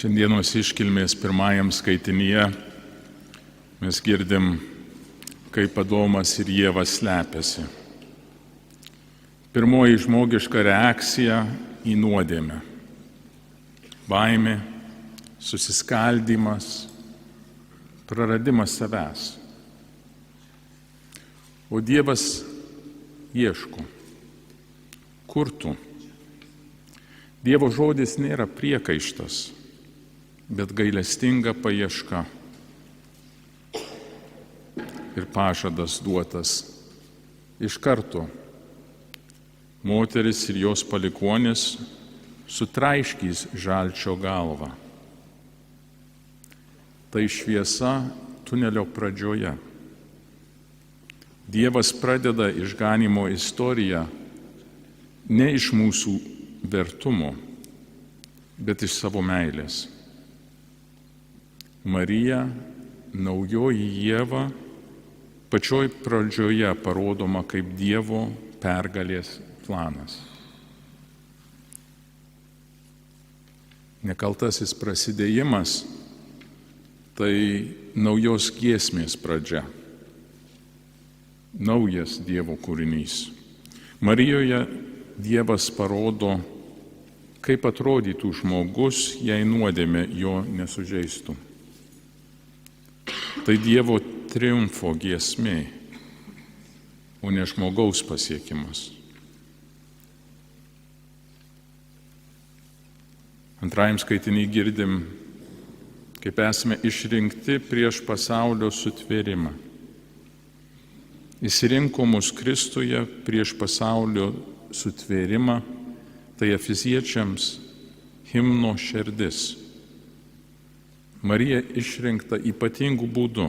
Šiandienos iškilmės pirmajam skaitinyje mes girdim, kaip Adomas ir Ieva slepiasi. Pirmoji žmogiška reakcija į nuodėmę. Baimė, susiskaldymas, praradimas savęs. O Dievas ieško. Kur tu? Dievo žodis nėra priekaištas, bet gailestinga paieška. Ir pažadas duotas iš karto. Moteris ir jos palikuonis sutraiškys žalčio galvą. Tai šviesa tunelio pradžioje. Dievas pradeda išganymo istoriją ne iš mūsų vertumo, bet iš savo meilės. Marija, naujoji Ieva, pačioj pradžioje parodoma kaip Dievo pergalės planas. Nekaltasis prasidėjimas tai naujos giesmės pradžia, naujas Dievo kūrinys. Marijoje Dievas parodo, kaip atrodytų žmogus, jei nuodėmė jo nesužeistų. Tai Dievo triumfo giesmė, o ne žmogaus pasiekimas. Antrajam skaitinį girdim, kaip esame išrinkti prieš pasaulio sutvėrimą. Išsirinko mus Kristuje prieš pasaulio sutvėrimą, tai Efeziečiams himno širdis. Marija išrinkta ypatingų būdų,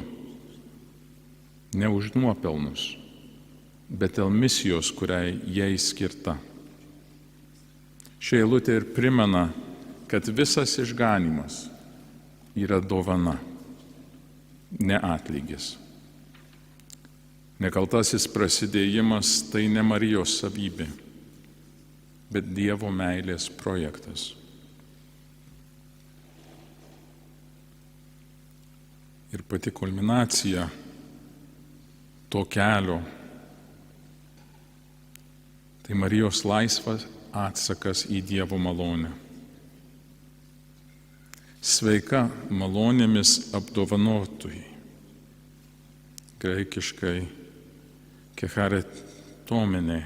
ne už nuopelnus, bet dėl misijos, kuriai jai skirta. Ši eilutė ir primena, kad visas išganymas yra dovana, ne atlygis. Nekaltasis prasidėjimas tai ne Marijos savybė, bet Dievo meilės projektas. Ir pati kulminacija to kelio tai Marijos laisvas atsakas į Dievo malonę. Sveika malonėmis apdovanotųjai. Graikiškai kecharitomene,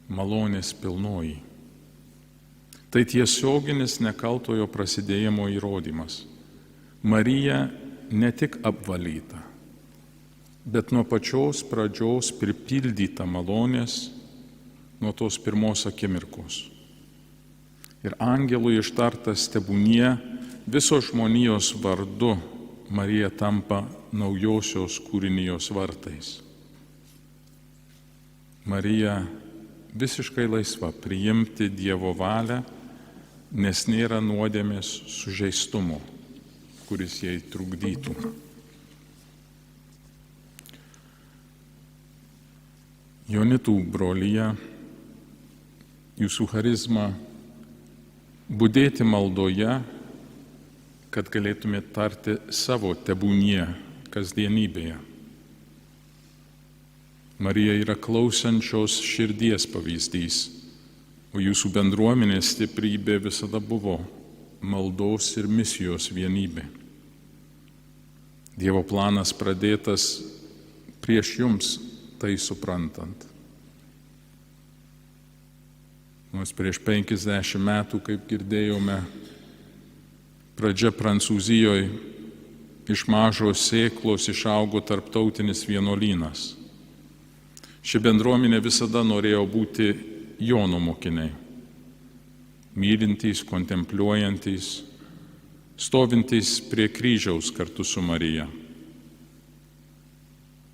malonės pilnoji. Tai tiesioginis nekaltojo prasidėjimo įrodymas. Marija ne tik apvalyta, bet nuo pačios pradžios pripildyta malonės nuo tos pirmos akimirkos. Ir angelų ištartas tebūnie visos žmonijos vardu Marija tampa naujosios kūrinijos vartais. Marija visiškai laisva priimti Dievo valią, nes nėra nuodėmės sužeistumo, kuris jai trukdytų. Jonitų brolija, jūsų charizma budėti maldoje, kad galėtumėte tarti savo tebūnie kasdienybėje. Marija yra klausančios širdies pavyzdys, o jūsų bendruomenės stiprybė visada buvo maldos ir misijos vienybė. Dievo planas pradėtas prieš jums tai suprantant. Nors prieš 50 metų, kaip girdėjome, pradžia Prancūzijoje iš mažos sėklos išaugo tarptautinis vienuolynas. Ši bendruomenė visada norėjo būti Jono mokiniai, mylintys, kontempliuojantys, stovintys prie kryžiaus kartu su Marija.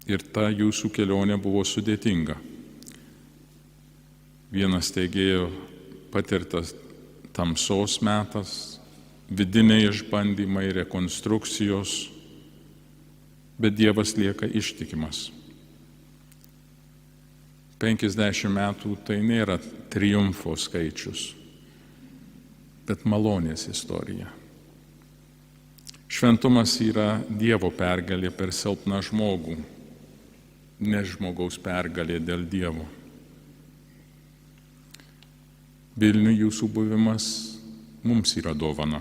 Ir ta jūsų kelionė buvo sudėtinga. Vienas teigėjo patirtas tamsos metas, vidiniai išbandymai, rekonstrukcijos, bet Dievas lieka ištikimas. 50 metų tai nėra triumfo skaičius. bet malonės istorija. Šventumas yra Dievo pergalė per silpną žmogų, ne žmogaus pergalė dėl Dievo. Vilniuje jūsų buvimas mums yra dovana.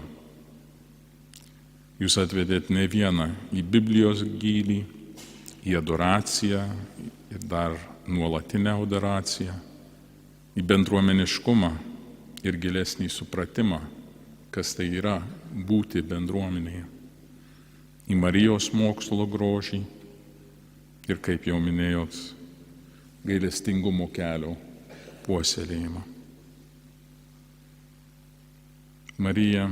Jūs atvedėt ne vieną į Biblijos gylį, į adoraciją ir dar nuolatinę adoraciją, į bendruomeniškumą ir gilesnį supratimą, kas tai yra būti bendruomenėje, į Marijos mokslo grožį ir, kaip jau minėjot, gailestingumo kelio puoselėjimą. Marija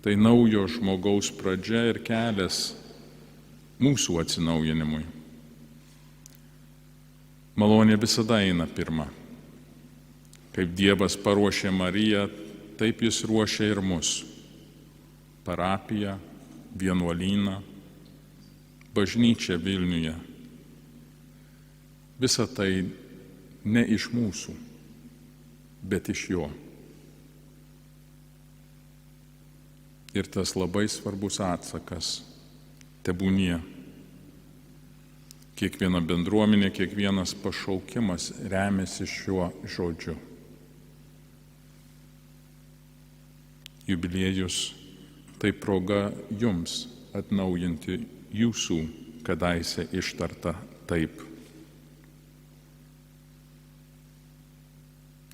tai naujo žmogaus pradžia ir kelias mūsų atsinaujinimui. Malonė visada eina pirma. Kaip Dievas paruošė Mariją, taip Jis ruošia ir mus. Parapiją, vienuolyną, bažnyčią Vilniuje. Visa tai ne iš mūsų, bet iš Jo. Ir tas labai svarbus atsakas - tebūnie. Kiekviena bendruomenė, kiekvienas pašaukimas remiasi šiuo žodžiu. Jubiliejus tai proga jums atnaujinti jūsų kadaise ištartą taip.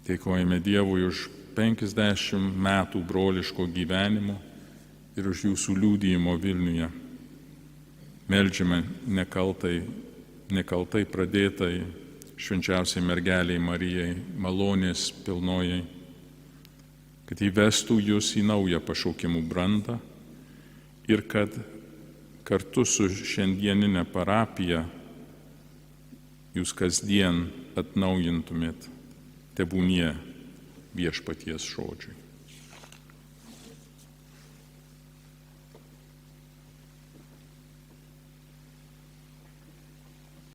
Dėkojame Dievui už 50 metų broliško gyvenimo ir už jūsų liudijimo Vilniuje. Meldžiame nekaltai pradėtai švenčiausiai mergeliai Marijai, malonės pilnojai, kad įvestų jūs į naują pašaukimų brandą ir kad kartu su šiandieninė parapija jūs kasdien atnaujintumėt tebūnie Viešpaties žodžiui.